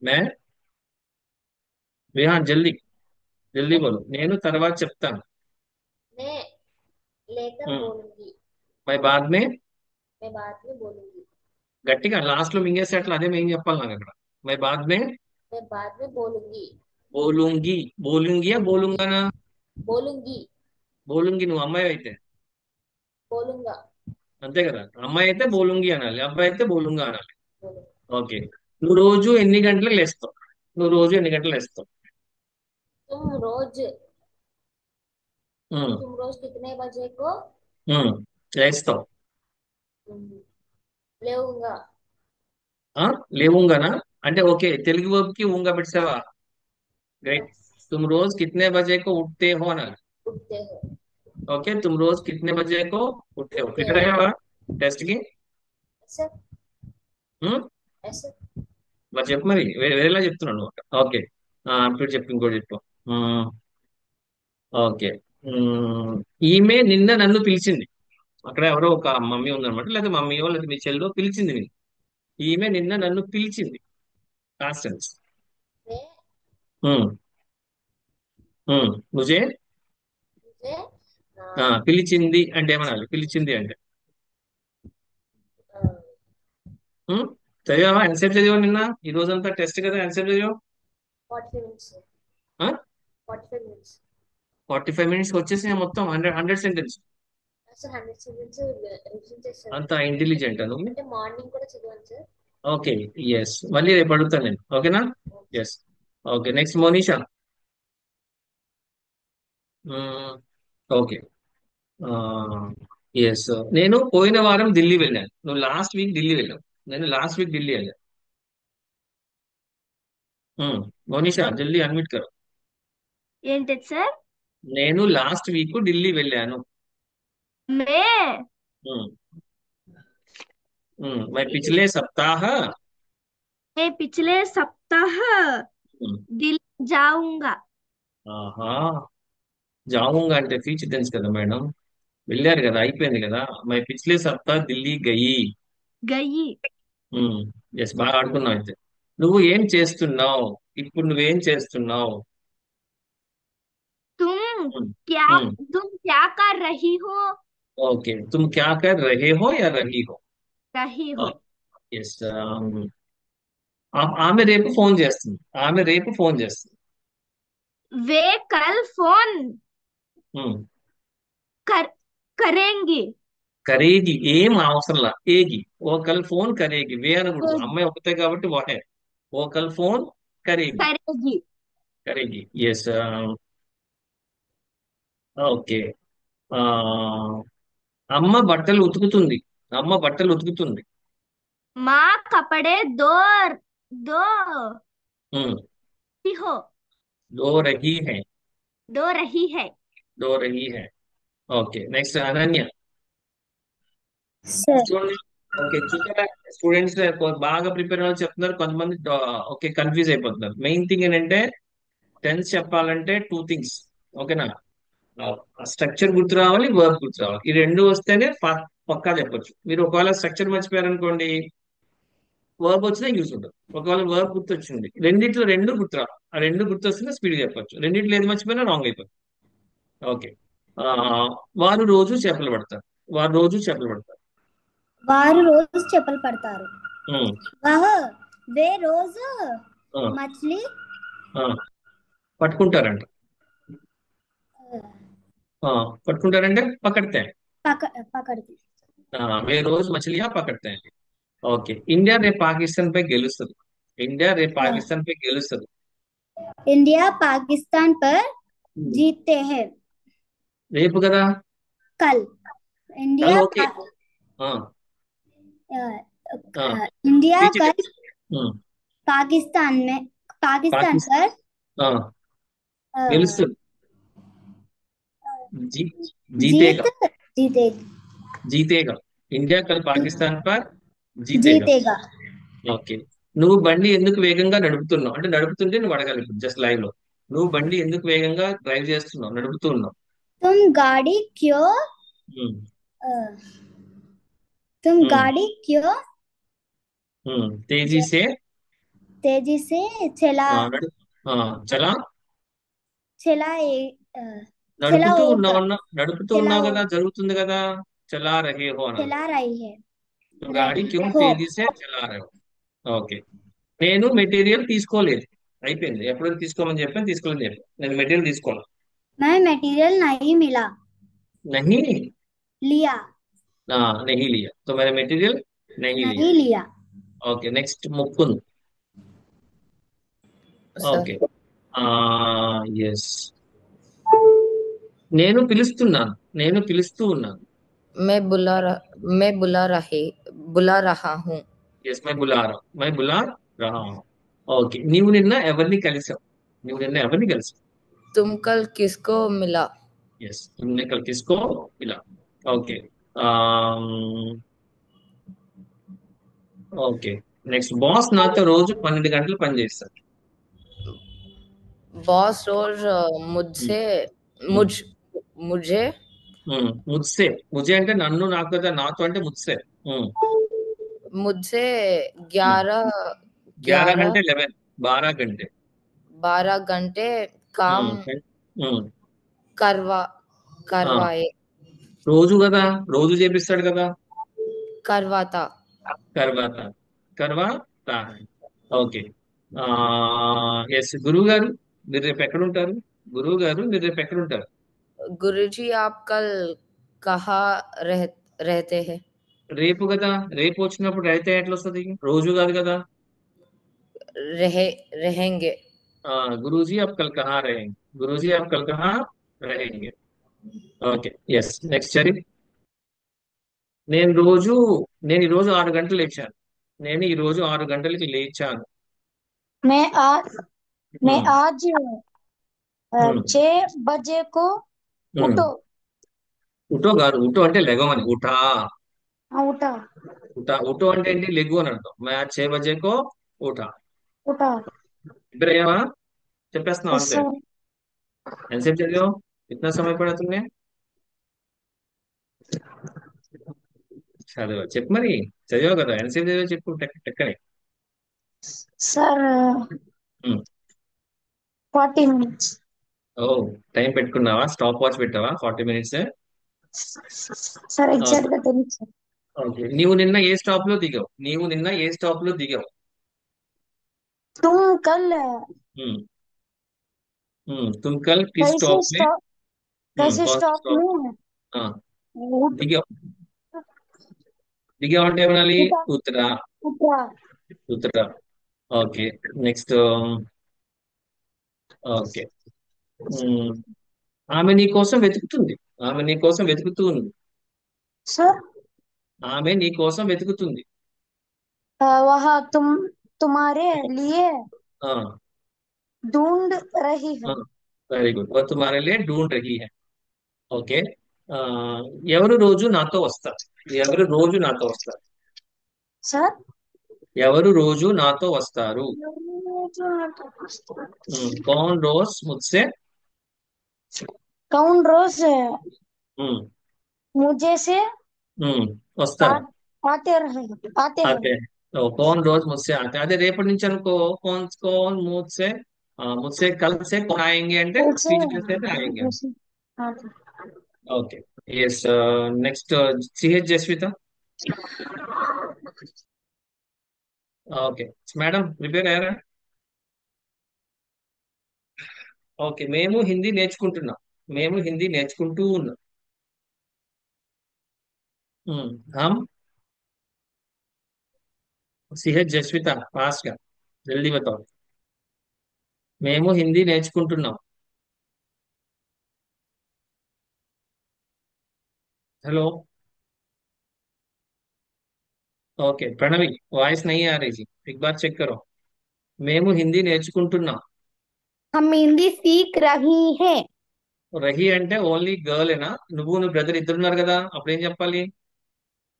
A: మే విహాన్ జల్దీ జల్దీ బోలు. నేను తర్వాత చెప్తాను.
E: मैं लेकर
A: ఉమ్,
E: बोलूंगी
A: మై బాద్ మే.
E: मैं बाद में बोलूंगी
A: గట్టిగా లాస్ట్ లో మింగేస్తే అట్లా అదే మేము చెప్పాలి నాకు అక్కడ. మై బాద్ మే
E: मैं बाद में बोलूंगी
A: బోలుంగి. బోలుంగియా బోలుంగానా?
E: बोलूंगी
A: బోలుంగి నువ్వు అమ్మాయి అయితే.
E: बोलूंगा
A: అంతే కదా, అమ్మాయి అయితే బోలుంగి అనాలి, అబ్బాయి అయితే బోలుంగా అనాలి.
E: बोलूंगा
A: ఓకే, నువ్వు రోజు ఎన్ని గంటలకు లేస్తావు? నువ్వు రోజు ఎన్ని గంటలకు లేస్తావు?
E: तुम रोज
A: ఉమ్,
E: तुम रोज कितने बजे को
A: ఉమ్, లేస్తావు.
E: लेऊंगा
A: ఆ, లేవుంగానా అంటే ఓకే, తెలుగు వర్బ్కి ఊంగా పెట్టావా? ग्रेट. तुम रोज कितने बजे को उठते हो ना?
E: उठते हो
A: ओके, तुम रोज कितने बजे को उठते हो.
E: उठते
A: फिट
E: हो
A: रहेगा टेस्ट की.
E: ऐसे
A: హ్మ్?
E: ऐसे
A: మరి చెప్పు, మరి వేరేలా చెప్తున్నాను. ఓకే, ఇప్పుడు చెప్పు, ఇంకోటి చెప్పు. హ్మ్, ఓకే. ఈమె నిన్న నన్ను పిలిచింది. అక్కడ ఎవరో ఒక మమ్మీ ఉందన్నమాట, లేదా మమ్మీయో లేదా మీ చెల్లో పిలిచింది నిన్ను. ఈమె నిన్న నన్ను పిలిచింది. కాస్ట్ టెన్స్.
E: मैं
A: ముజే.
E: मुझे
A: పిలిచింది అంటే ఏమనాలి? పిలిచింది అంటే హ్మ్? చదివావా? ఎంతసేపు చదివావు నిన్న? ఈ రోజంతా టెస్ట్ కదా, ఎంతసేపు చదివావు?
E: 45 minutes 45 minutes
A: 45 మినిట్స్ వచ్చేసి మొత్తం 100 సెంటెన్స్.
E: సార్ 100 సెకండ్స్ రివిజన్ చేశాను
A: అంత ఇంటెలిజెంట్ నువ్వు.
E: అంటే మార్నింగ్ కూడా చదివాను సార్
A: ఓకే, ఎస్. మళ్ళీ రేపు అడుగుతాను నేను, ఓకేనా? Yes. Okay, next Monisha. Okay. Yes, నేను పోయిన వారం ఢిల్లీ వెళ్ళాను. నువ్వు లాస్ట్ వీక్ ఢిల్లీ వెళ్ళావు. నేను లాస్ట్ వీక్ ఢిల్లీ వెళ్ళాను. మోనిషా జల్దీ అన్మిట్ కరో.
B: ఏంటది సార్?
A: నేను లాస్ట్ వీక్ ఢిల్లీ వెళ్ళాను.
B: మే
A: हम्म मैं पिछले सप्ताह
B: मैं पिछले सप्ताह दिल्ली जाऊंगा.
A: ఆహా, జావుంగా అంటే ఫ్యూచర్ టెన్స్ కదా మేడం. వెళ్ళారు కదా, అయిపోయింది కదా. మై పిछले సప్తాహ ఢిల్లీ గయి.
B: गई.
A: ఎస్, బాగా ఆడుకున్నావు అయితే. నువ్వు ఏం చేస్తున్నావు? ఇప్పుడు నువ్వేం చేస్తున్నావు?
B: तुम
A: हम्म,
B: क्या
A: हम्म,
B: तुम क्या कर रही हो?
A: ఓకే, तुम क्या कर रहे हो या रही हो?
B: रही हो.
A: ఎస్, ఆమె రేపు ఫోన్ చేస్తుంది. ఆమె రేపు ఫోన్ చేస్తుంది.
B: वे कल फोन
A: हम्म,
B: कर करेंगी.
A: కరేగి ఏం అవసరంలా, ఏగి. ఓ కల్ ఫోన్ కరేగి, వే అనకూడదు. అమ్మాయి ఒకతే కాబట్టి వాటే. ఓ కల్ ఫోన్ కరేగి.
B: करेगी.
A: కరేగి, ఎస్. ఓకే. ఆ, అమ్మ బట్టలు ఉతుకుతుంది. అమ్మ బట్టలు ఉతుకుతుంది.
B: माँ कपड़े दो दो
A: हम्म,
B: रही हो.
A: దో రహీ హై.
B: दो रही है.
A: దో రహీ హై. Okay, next Ananya.
F: సార్
A: చూడండి. ఓకే, చూసారా స్టూడెంట్స్ బాగా ప్రిపేర్ అవ్వాలి చెప్తున్నారు. కొంతమంది ఓకే కన్ఫ్యూజ్ అయిపోతున్నారు. మెయిన్ థింగ్ ఏంటంటే టెన్స్ చెప్పాలంటే టూ థింగ్స్. ఓకేనా? స్ట్రక్చర్ గుర్తు రావాలి, వర్బ్ గుర్తు రావాలి. ఈ రెండు వస్తేనే పక్కా చెప్పొచ్చు. మీరు ఒకవేళ స్ట్రక్చర్ మర్చిపోయారనుకోండి, వర్బ్ వచ్చినా యూజ్ ఉండదు. ఒకవేళ వర్బ్ గుర్తు వచ్చింది, రెండిట్లో రెండు గుర్తు రావాలి. ఆ రెండు గుర్తు వస్తేనే స్పీడ్ చెప్పొచ్చు. రెండిట్లో ఏది మర్చిపోయినా రాంగ్ అయిపోతుంది. ఓకే. ఆ, వారు రోజు చేపలు పడతారు. వారు రోజు చేపలు పడతారు.
F: వారు రోజు చేపలు పడతారు.
A: ఉమ్,
F: वह वे रोज
A: ఆ,
F: मछली
A: ఆ, పట్టుకుంటారంట. ఆ, పట్టుకుంటారంటే పకడతే.
F: पकड़ती.
A: వే రోజు మచిలియా పకడతే. ఓకే. ఇండియా రేపు పాకిస్తాన్ పై గెలుస్తుంది. ఇండియా రేపు పాకిస్తాన్ పై గెలుస్తుంది.
F: इंडिया पाकिस्तान पर जीतते हैं.
A: రేపు కదా.
F: कल इंडिया
A: ఓకే. ఆ,
F: अ,
A: ఆ,
F: इंडिया
A: ఫ్యూచర్
F: कल
A: టెన్స్. ఉమ్,
F: पाकिस्तान
A: పాకిస్తాన్
F: पर
A: ఆ,
F: अ,
A: గెలుస్తుంది. జీ జీతేగా.
F: जीत जीतेगा.
A: జీతేగా. ఇండియా కల్ పాకిస్తాన్ పర్ జీతేగా.
F: जीतेगा.
A: ఓకే. నువ్వు బండి ఎందుకు వేగంగా నడుపుతున్నావు? అంటే నడుపుతుంటే నువ్వు అడగాలి ఇప్పుడు జస్ట్ లైవ్ లో. నువ్వు బండి ఎందుకు వేగంగా డ్రైవ్ చేస్తున్నావు, నడుపుతూ ఉన్నావు?
F: तुम गाड़ी क्यों
A: ఉమ్,
F: अ, तुम
A: ఉమ్,
F: गाड़ी क्यों
A: తేజీ సే
F: तेजी से चला
A: నడు ఆ, చలా.
F: चलाए अ,
A: నడుపుతూ
F: चलाओगा.
A: ఉన్నావు నడుపుతూ ఉన్నావు
F: चलाओ
A: కదా, జరుగుతుంది కదా. చలా రహే హో అనాలి.
F: चला रही है.
A: గాడి క్యూ
F: हो.
A: తేజీ సే చలా రహే హో. ఓకే. నేను మెటీరియల్ తీసుకోలేదు. అయిపోయింది. ఎప్పుడైతే తీసుకోమని చెప్పాను, తీసుకోలేదని చెప్పాను. నేను మెటీరియల్ తీసుకోవాలి.
F: मैं मटेरियल नहीं मिला
A: నహీ.
F: लिया.
A: नहीं लिया तो मैंने मटेरियल नहीं लिया.
F: नहीं लिया.
A: Okay, next Mukund.
D: Sir
A: okay. Yes, నేను పిలుస్తున్నాను. నేను పిలుస్తూ ఉన్నాను.
D: बुला रहा हूँ.
A: ఎస్, మై బులా రహా హూం. ఓకే. నీవు నిన్న ఎవరిని కలిసావు? నువ్వు నిన్న ఎవరిని కలిసావు?
D: तुम कल किसको मिला?
A: ఎస్, तुमने कल किसको मिला. ఓకే. ఓకే, నెక్స్ట్ బాస్ నాతో రోజు 12 గంటలు పని చేస్తాడు.
D: बॉस रोज मुझसे मुझ मुझे
A: ముజ్సే. ముజే అంటే నన్ను, నాకు కదా. నాతో అంటే ముజ్సే.
D: मुझसे 11
A: 11
D: 11
A: घंटे 11 12 घंटे
D: 12 घंटे काम करवाए.
A: రోజు కదా, రోజు చేపిస్తాడు కదా.
D: करवाता.
A: కర్వాతా. కర్వాతా. ఓకే. ఎస్, గురువు గారు మీరు రేపు ఎక్కడ ఉంటారు? గురువు గారు మీరు రేపు ఎక్కడ ఉంటారు?
D: गुरुजी आप कल कहाँ रहते हैं?
A: రేపు కదా. రేపు వచ్చినప్పుడు అయితే ఎట్లా వస్తుంది? రోజు కాదు కదా.
D: रहेंगे.
A: गुरुजी आप कल कहाँ रहेंगे? गुरुजी आप कल कहाँ रहेंगे. Okay, yes, next Chari. నేను రోజు నేను ఈ రోజు 6 గంటలు లేచాను. నేను ఈ రోజు 6 గంటలకి లేచాను.
F: मैं आज मैं
A: ఉమ్,
F: आज
A: ఉమ్,
F: 6 बजे को
A: ఉమ్.
F: उठो।
A: ఉటో కాదు, ఉటో అంటే లెగవని, ఉఠా.
F: हाँ उठा।
A: ఉటో అంటే ఏంటి? లెగ్గు అని అర్థం. మ్యా 6 బజేకో ఉఠా.
F: उठा।
A: ప్రిపేర్ అయ్యావా? చెప్పేస్తున్నావు
F: यस
A: అంతే.
F: सर।
A: ఎంతసేపు చదివావు? ఇतना समय पढ़ा तुमने? చదివా చెప్పు మరి. చదివావు కదా, ఎంతసేపు చదివావు చెప్పు, టక్కని.
F: Sir 40 minutes.
A: ఓ, టైం పెట్టుకున్నావా? స్టాప్ వాచ్ పెట్టావా 40 మినిట్స్?
F: Sir
A: okay.
F: एग्जैक्ट का तरीक सर।
A: ఓకే, నీవు నిన్న ఏ స్టాప్ లో దిగావు? నీవు నిన్న ఏ స్టాప్ లో దిగావు?
F: तुम कल
A: ఉమ్, तुम कल किस
F: कैसे
A: स्टॉप में?
F: स्टॉप कैसे
A: कौन सा
F: स्टॉप
A: स्टॉप?
F: में
A: हाँ,
F: उठ
A: దిగావు. దిగావు అంటే ఏమనాలి?
F: उठा
A: ఉత్తరా.
F: उठा।
A: ఉత్తరా. Okay, next. ఓకే. ఉమ్, ఆమె నీ కోసం వెతుకుతుంది. ఆమె నీ కోసం వెతుకుతూ ఉంది.
F: सर
A: ఆమె నీ కోసం వెతుకుతుంది.
F: वह तुम्हारे लिए
A: ఆ,
F: ढूंढ रही है।
A: Very good. वो तुम्हारे लिए ढूंढ रही है. ఓకే. ఆ, ఎవరు రోజు నాతో వస్తారు? ఎవరు రోజు నాతో వస్తారు?
F: सर
A: ఎవరు రోజు నాతో వస్తారు? कौन रोज मुझसे?
F: कौन रोज
A: ఉమ్,
F: मुझे से
A: ఉమ్, వస్తారు.
F: आ- आते हैं।
A: आते हैं. तो कौन रोज मुझसे आते हैं. అదే రేపటి నుంచి అనుకో. कौन कौन मुझसे, मुझसे कल से कौन आएंगे అంటే
F: कल से
A: फ्यूचर से आएंगे.
F: आते हैं।
A: Okay, yes. Next CH Jasvitha. Okay madam, prepare అయ్యారా? ఓకే, మేము హిందీ నేర్చుకుంటున్నాం. మేము హిందీ నేర్చుకుంటూ ఉన్నాం. हम సిహెచ్ జస్విత, ఫాస్ట్ గా, జల్దీ బతాओ. మేము హిందీ నేర్చుకుంటున్నాం. हेलो. ఓకే ప్రణవి, వాయిస్ नहीं आ रही जी, एक बार चेक करो. మేము హిందీ నేర్చుకుంటున్నాం.
B: हम हिंदी सीख रही हैं।
A: రహి అంటే ఓన్లీ గర్ల్ ఏనా? నువ్వు బ్రదర్ ఇద్దరున్నారు కదా, అప్పుడు ఏం చెప్పాలి?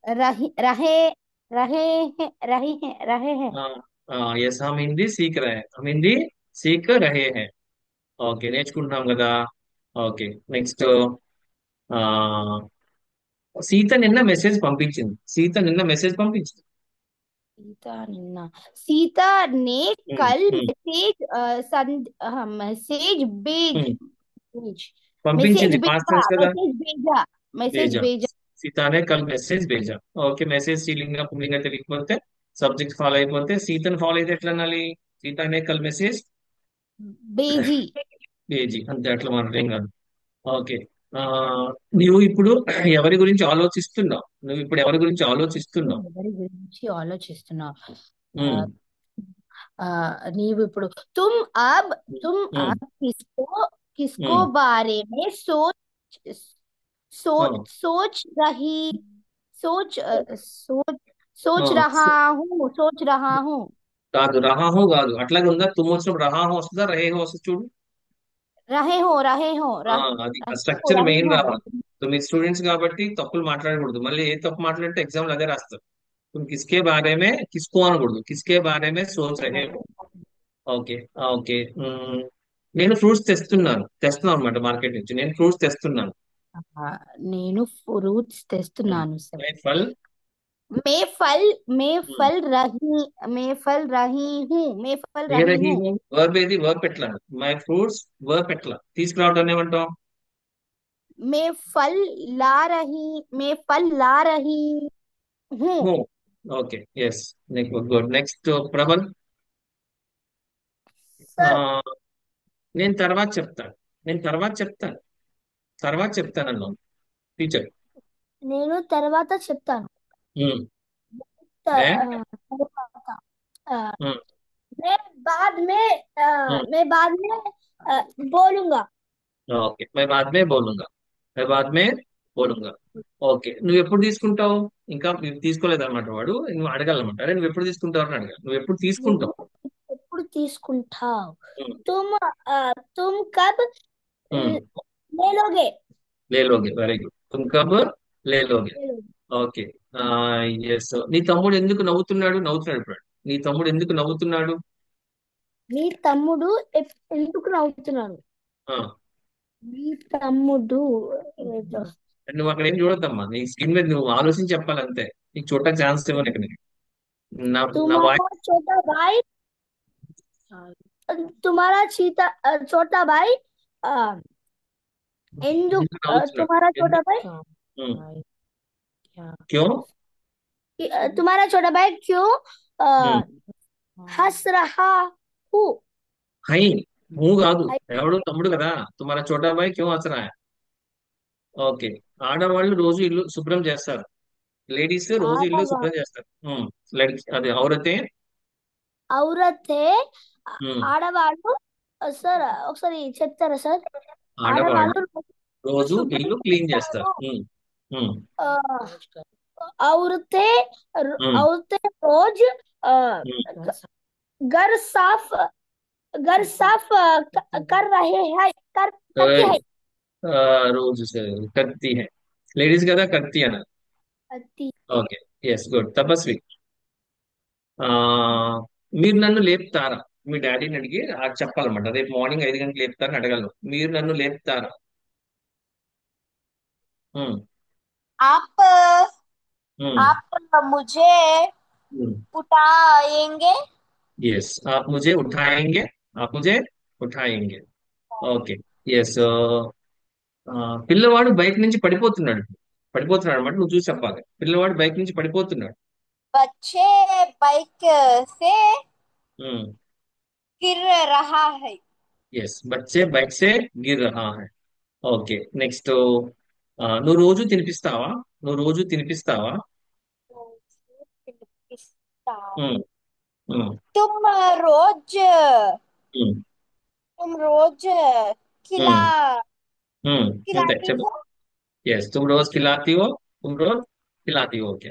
B: रही रहे रहे हैं रहे हैं।
A: ఎస్, हम हिंदी सीख रहे हैं. हम हिंदी सीख रहे हैं. ఓకే, నేర్చుకుంటున్నాం కదా. Okay, next. సీత నిన్న మెసేజ్ పంపించింది. సీత నిన్న మెసేజ్ పంపించింది.
B: सीता ने
A: ఉమ్,
B: कल
A: ఉమ్,
B: मैसेज भेज
A: ఉమ్.
B: भेज मैसेज
A: పంపించింది పాస్ట్
B: भेजा
A: టెన్స్ కదా.
B: मैसेज भेजा मैसेज
A: भेजा.
B: भेजा
A: సీతానే కల్ మెసేజ్ భేజా. ఓకే, మెసేజ్ స్త్రీలింగ పుల్లింగ తెలియకపోతే, సబ్జెక్ట్ ఫాలో అయిపోతే, సీతను ఫాలో అయితే ఎట్లా అనాలి? సీతానే కల్ మెసేజ్
B: भेजी।
A: భేజీ, అంతే, అట్లా మాట్లాడేం కాదు. ఓకే. ఆ నువ్వు ఇప్పుడు ఎవరి గురించి ఆలోచిస్తున్నావు? నువ్వు ఇప్పుడు ఎవరి గురించి ఆలోచిస్తున్నావు?
B: ఎవరి గురించి ఆలోచిస్తున్నావు?
A: ఉమ్,
B: నీవు ఇప్పుడు तुम अब तुम
A: ఉమ్,
B: अब किसको किसको
A: ఉమ్,
B: बारे में
A: ఆ,
B: सोच रही सोच सोच
A: ఆ,
B: सोच रहा हूँ।
A: కాదు, రహాహో కాదు, అట్లాగే ఉందా? తుమ్ము వచ్చినప్పుడు రహాహో వస్తుందా, రహేహో వస్తుంది చూడు. ఆ, అది ఆ స్ట్రక్చర్
B: रहे
A: మెయిన్
B: हो
A: రావాలి. సో మీరు స్టూడెంట్స్ కాబట్టి తప్పులు మాట్లాడకూడదు. మళ్ళీ ఏ తప్పు మాట్లాడితే ఎగ్జామ్లు అదే రాస్తారు. तुम किसके बारे में, किसको అనకూడదు, किसके बारे में सोच रहे हो. ఓకే. ఓకే. నేను ఫ్రూట్స్ తెస్తున్నాను అనమాట మార్కెట్ నుంచి. నేను ఫ్రూట్స్ తెస్తున్నాను.
B: నేను ఫ్రూట్స్
A: ఉమ్,
B: తెస్తున్నాను సార్।
A: मैं फल
B: मैं फल मैं
A: ఉమ్,
B: फल रही मैं फल रही हूँ मैं फल
A: ले
B: रही
A: रही
B: हूँ।
A: हूँ. వర్బ్ ఏది? వర్బ్ పెట్టాలి. మై ఫ్రూట్స్, వర్బ్ పెట్టాలి. తీసుకురావడం ఏమంటాం?
B: मैं फल ला रही हूँ।
A: హూ. Okay, yes. Good. Next Prabal. ఆ,
E: సార్
A: నేను తర్వాత చెప్తాను. నేను తర్వాత చెప్తాను. తర్వాత చెప్తానన్నాను టీచర్.
E: నేను తర్వాత చెప్తాను
A: ఉమ్,
E: త-
A: నే
E: ఆ, తర్వాత ఆ,
A: ఉమ్,
E: मैं बाद में
A: ఉమ్,
E: मैं बाद में बोलूंगा।
A: ఓకే मैं बाद में बोलूंगा मैं बाद में बोलूंगा ఓకే నువ్వు ఎప్పుడు తీసుకుంటావు ఇంకా నువ్వు తీసుకోలేదన్నమాట వాడు నువ్వు అడగాలన్నమాట అరే నువ్వు ఎప్పుడు తీసుకుంటావు అని అడగాలి నువ్వు ఎప్పుడు తీసుకుంటావు
E: నువ్వు ఎప్పుడు తీసుకుంటావు
A: ఉమ్,
E: తుమ్ తుమ్ కబ్
A: ఉమ్,
E: ले लोगे
A: ले लोगे వెరీ గుడ్ तुम कब ले लोगे
E: ले लोगे
A: ఓకే ఎస్ నీ తమ్ముడు ఎందుకు నవ్వుతున్నాడు నవ్వుతున్నాడు ఇప్పుడు నీ తమ్ముడు ఎందుకు నవ్వుతున్నాడు
E: నీ తమ్ముడు ఎందుకు నవ్వుతున్నాడు
A: ఆ,
E: నీ తమ్ముడు ఏదో.
A: నువ్వు అక్కడ ఏం చూడొద్దమ్మా నీ స్క్రీన్ మీద నువ్వు ఆలోచించి చెప్పాలి అంతే నీకు చూడటానికి ఛాన్స్ ఇవ్వను ఇక్కడ నీకు. నా నా వాయిస్
E: तुम्हारा छोटा भाई तुम्हारा छोटा भाई अ, ఎందుకు
A: ఎందుకు నవ్వుతున్నాడు
E: तुम्हारा छोटा
A: ఎందుకు
E: भाई
A: ఉమ్, क्यों
E: तुम्हारा छोटा भाई क्यों अ,
A: ఉమ్,
E: हंस रहा हूँ
A: హై నువ్వు కాదు ఎవడు తమ్ముడు కదా తుమారా చోటా బాయ్ క్యూ హస్ రహా హై ఓకే ఆడవాళ్ళు రోజు ఇల్లు శుభ్రం చేస్తారు లేడీస్ రోజు ఇల్లు
E: ఆడవా
A: శుభ్రం చేస్తారు లడికి అదే ఔరతే
E: ఔరతే
A: ఉమ్,
E: ఆడవాళ్ళు సార్ ఒకసారి చెప్తారా సార్
A: ఆడవాళ్ళు
E: ఆడవాళ్ళు
A: రోజు
E: శుభ్రం
A: ఇల్లు క్లీన్
E: చేస్తారు
A: చేస్తారు ఉమ్,
E: ఆ, औरतें
A: ఉమ్,
E: औरतें रोज अ,
A: ఉమ్.
E: घर साफ घर साफ कर रहे हैं करती है
A: రోజు కత్తి హై లేడీస్ కదా కత్తి అన్న
E: करती
A: ఓకే ఎస్ గుడ్ తపస్వి ఆ మీరు నన్ను లేపుతారా మీ డాడీని అడిగి అది చెప్పాలన్నమాట రేపు మార్నింగ్ 5 గంటలకు లేపుతారని అడగలను మీరు నన్ను లేపుతారా
B: आप आप मुझे उठाएंगे
A: यस आप मुझे उठाएंगे आप मुझे उठाएंगे ఓకే ఎస్ పిల్లవాడు బైక్ నుంచి పడిపోతున్నాడు పడిపోతున్నాడు అనమాట నువ్వు చూసి చెప్పాలి పిల్లవాడు బైక్ నుంచి పడిపోతున్నాడు
B: बच्चे बाइक से गिर रहा है
A: ఎస్ బచ్చే బైక్ సే గిర్ రహా హై ఓకే నెక్స్ట్ నువ్వు రోజు తినిపిస్తావా నువ్వు రోజు తినిపిస్తావా ఉమ్, ఉమ్,
B: तुम रोज
A: ఉమ్,
B: तुम रोज खिला
A: ఉమ్, అంతే
B: खिलाती
A: చెప్పు
B: हो
A: ఎస్ तुम रोज खिलाती हो तुम रोज खिलाती हो ఓకే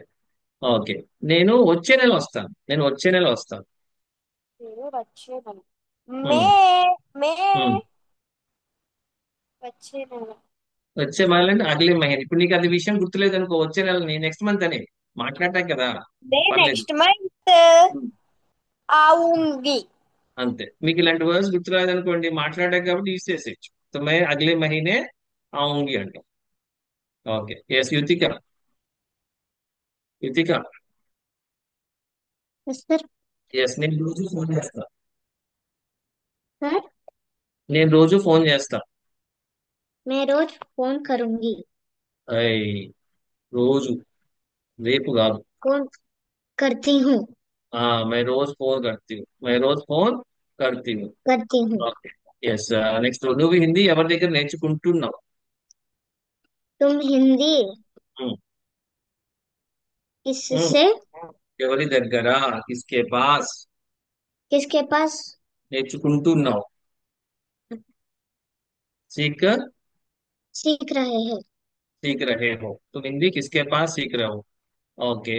A: ఓకే నేను వచ్చే నెల వస్తాను నేను వచ్చే నెల వస్తాను
B: मेरे बच्चे बने
A: ఉమ్, ఉమ్.
B: मैं बच्चे बने
A: వచ్చే నెల అంటే అగలే మహేన్ ఇప్పుడు నీకు అది విషయం గుర్తులేదు అనుకో వచ్చే నెల నెక్స్ట్ మంత్ అని మాట్లాడటాం కదా
B: मैं
A: పర్లేదు
B: नेक्स्ट मंथ
A: ఉమ్,
B: आऊंगी
A: అంతే మీకు ఇలాంటి వర్డ్స్ గుర్తురాదు అనుకోండి మాట్లాడాక కాబట్టి యూజ్ చేసేయచ్చు సో మే అగలే మహీనే ఆਉਂగి అంటాం okay yes Yuthika Yuthika
F: sir
A: yes నేను రోజు ఫోన్ చేస్తా
F: सर
A: నేను రోజు ఫోన్ చేస్తా
F: मैं रोज फोन करूंगी
A: అయ్ రోజు రేపు కాదు
F: फोन करती हूँ
A: मैं रोज फोन करती हूँ मैं रोज फोन करती हूँ
F: करती हूँ
A: ఓకే ఎస్ నెక్స్ట్ నువ్వు హిందీ ఎవరి దగ్గర నేర్చుకుంటున్నావు
F: तुम हिंदी
A: ఉమ్, ఉమ్,
F: किससे
A: ఎవరి దగ్గర కిస్కే పాస్
F: किसके पास
A: నేర్చుకుంటున్నావు सीख
F: सीख रहे हैं
A: सीख रहे हो तुम हिंदी किसके पास सीख रहे हो ఓకే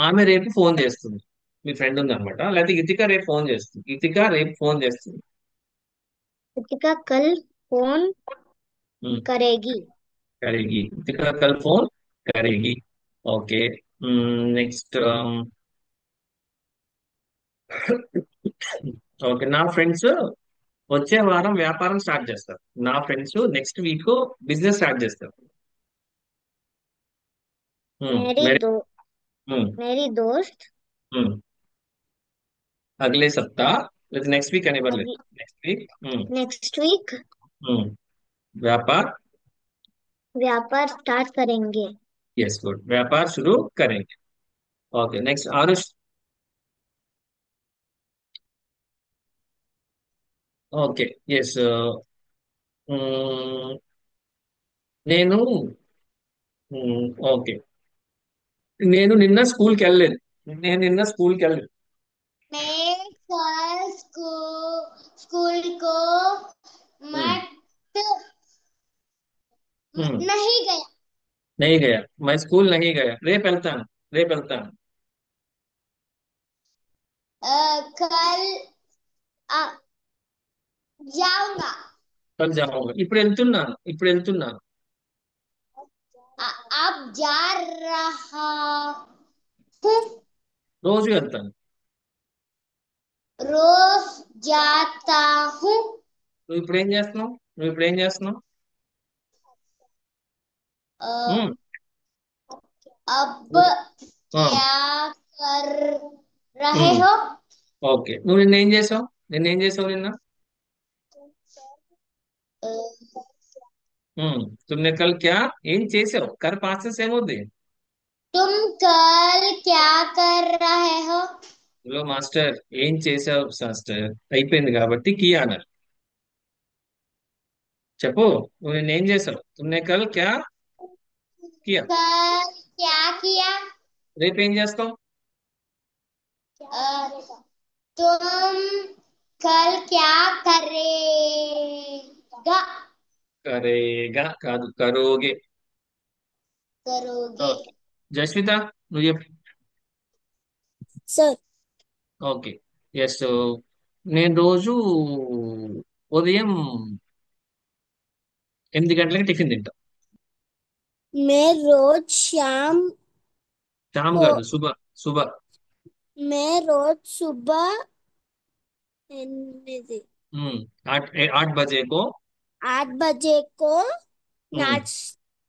A: ఆమె రేపు ఫోన్ చేస్తుంది మీ ఫ్రెండ్ ఉందన్నమాట లేకపోతే ఇతిక రేపు ఫోన్ చేస్తుంది ఇతిక రేపు ఫోన్ చేస్తుంది
F: कृतिका कल फोन
A: ఉమ్,
F: करेगी
A: करेगी इतिका कल फोन करेगी ఓకే నెక్స్ట్ ఓకే నా ఫ్రెండ్స్ వచ్చే వారం వ్యాపారం స్టార్ట్ చేస్తారు నా friends next week business start చేస్తారు
F: मेरी
A: मेरे
F: दो
A: हम्म,
F: मेरी दोस्त
A: हम्म, अगले सप्ताह नेक्स्ट वीक आने वाले
F: अभी
A: नेक्स्ट वीक
F: नेक्स्ट वीक
A: व्यापार
F: व्यापार स्टार्ट करेंगे
A: यस गुड व्यापार शुरू करेंगे okay next Aarush okay yes నేను ఓకే నేను నిన్న స్కూల్కి వెళ్ళలేదు నేను నిన్న స్కూల్కి వెళ్ళలేదు
G: मैं कल स्कूल स्कूल को
A: हम्म,
G: मत
E: नहीं गया।
A: नहीं गया, मैं स्कूल नहीं गया, రేపు వెళ్తాను, రేపు వెళ్తాను.
E: कल जाऊंगा।
A: కల్ జాऊंगा, ఇప్పుడు వెళ్తున్నాను, ఇప్పుడు వెళ్తున్నాను.
E: अब जा रहा हूँ।
A: రోజు వెళ్తాను.
E: रोज जाता हूँ।
A: నువ్వు ఇప్పుడు ఏం చేస్తున్నావు, నువ్వు ఇప్పుడు ఏం చేస్తున్నావు? ఉమ్,
E: अब
A: ఆ,
E: क्या कर रहे हो?
A: ఓకే. నువ్వు నిన్న ఏం చేసావు, నిన్న ఏం చేసావు నిన్న? तुमने कल क्या ఏం చేసావు? కర్ పాస్టెన్స్ ఏమవుద్ది?
E: तुम कल क्या कर रहे हो?
A: హలో మాస్టర్, ఏం చేసావు మాస్టర్ అయిపోయింది కాబట్టి కియా అన్నారు. చెప్పు, నువ్వు నిన్న ఏం చేసావు? తుమ్నే కల్ క్యా కియా.
E: कल क्या किया?
A: రేపు ఏం చేస్తావు?
E: तुम कल क्या करेगा?
A: కరేగా కాదు, కరోగే.
E: करोगे।
A: ఓకే. జస్విత, నువ్వు చెప్పు.
B: Sir
A: okay. ఎస్, నేను రోజు ఉదయం 8 గంటలకి టిఫిన్ తింటా.
B: मैं रोज शाम
A: శామ్
B: को
A: కాదు, శుభ. శుభ.
B: मैं रोज सुबह
A: 8 बजे को.
B: 8 बजे को
A: हम्म,
B: नाच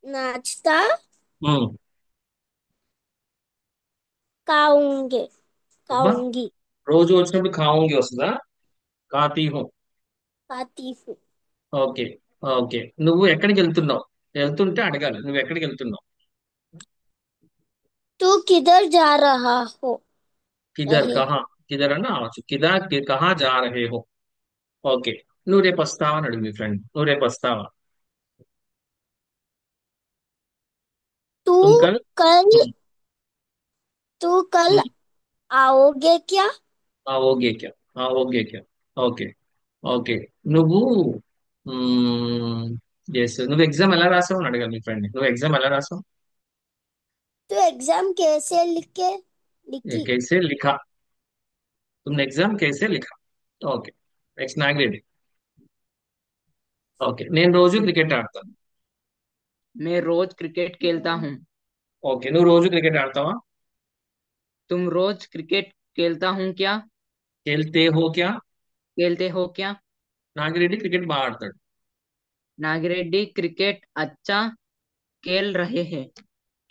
B: नाश्ता
A: हम्म,
B: खाऊंगे
A: అబ్బా,
B: खाऊंगी
A: రోజు వచ్చినప్పుడు ఖాऊंगी వస్తుందా? ఖాతీ హూ.
B: खाती हूँ।
A: ఓకే. ఓకే, నువ్వు ఎక్కడికి వెళ్తున్నావు? వెళ్తుంటే అడగాలి, నువ్వు ఎక్కడికి వెళ్తున్నావు?
B: तू किधर जा रहा हो?
A: కిదర్
B: रही
A: కహా. కిదర్ అన్న అవచ్చు, కిదర్ కహా జా రహే హో. ఓకే. నువ్వు రేపు వస్తావా అని అడుగు మీ ఫ్రెండ్, నువ్వు రేపు వస్తావా?
B: तू
A: తుమ్ కల్.
B: कल
A: हम्म,
B: तू कल
A: हम्म,
B: आओगे क्या?
A: आओगे क्या. आओगे क्या. ఓకే. ఓకే. నువ్వు ఎస్, నువ్వు ఎగ్జామ్ ఎలా రాసావు అని అడగాలి మీ ఫ్రెండ్, నువ్వు ఎగ్జామ్ ఎలా రాసావు?
B: तू एग्जाम कैसे लिखी?
A: कैसे लिखा. तुमने एग्जाम कैसे लिखा. ఓకే. నెక్స్ట్ నాగిరెడ్డి. ఓకే, నేను రోజు క్రికెట్ ఆడతాను.
G: मैं रोज क्रिकेट खेलता हूँ।
A: ఓకే, నువ్వు రోజు క్రికెట్ ఆడతావా?
G: तुम रोज क्रिकेट खेलता हूँ क्या?
A: खेलते हो क्या.
G: खेलते हो क्या?
A: నాగిరెడ్డి క్రికెట్ బాగా ఆడతాడు.
G: नागरेड्डी क्रिकेट अच्छा खेल रहे हैं।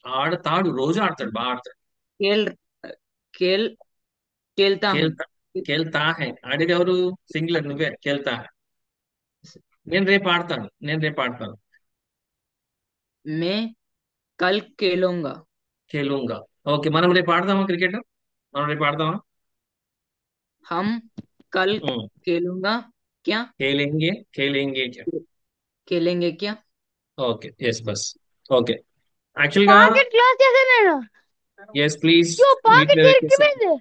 A: ఆడతాడు, రోజు ఆడతాడు, బాగా ఆడతాడు.
G: खेल खेल खेलता हूँ।
A: खेलता. खेलता है ఆడేది ఎవరు? సింగులర్, నువ్వే. खेलता है. నేను రేపు ఆడతాను, నేను రేపు ఆడతాను.
G: मैं कल खेलूंगा।
A: खेलूंगा. ఓకే, మనం రేపు ఆడదామా క్రికెట్? మనం రేపు ఆడదామా?
G: हम कल
A: ఉమ్,
G: खेलूंगा क्या?
A: खेलेंगे. खेलेंगे क्या.
G: खेलेंगे क्या?
A: ఓకే, ఎస్ బస్. ఓకే. యాక్చువల్ గా
E: పాకెట్ క్లోజ్ చేసేనాడు.
A: Yes please.
E: పాకెట్ తిరిగిపోయింది.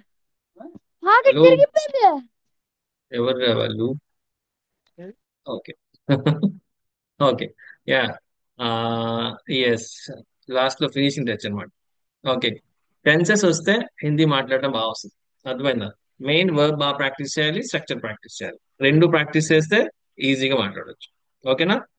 E: పాకెట్
A: హలో,
E: తిరిగిపోయింది.
A: ఎవరు వాళ్ళు? Okay. Okay. Yeah. Yes, last లో ఫినిషింగ్ టచ్ అనమాట. ఓకే. టెన్సెస్ వస్తే హిందీ మాట్లాడడం బాగా వస్తుంది, అర్థమైందా? మెయిన్ వర్బ్ బాగా ప్రాక్టీస్ చేయాలి, స్ట్రక్చర్ ప్రాక్టీస్ చేయాలి. రెండు ప్రాక్టీస్ చేస్తే ఈజీగా మాట్లాడొచ్చు. ఓకేనా?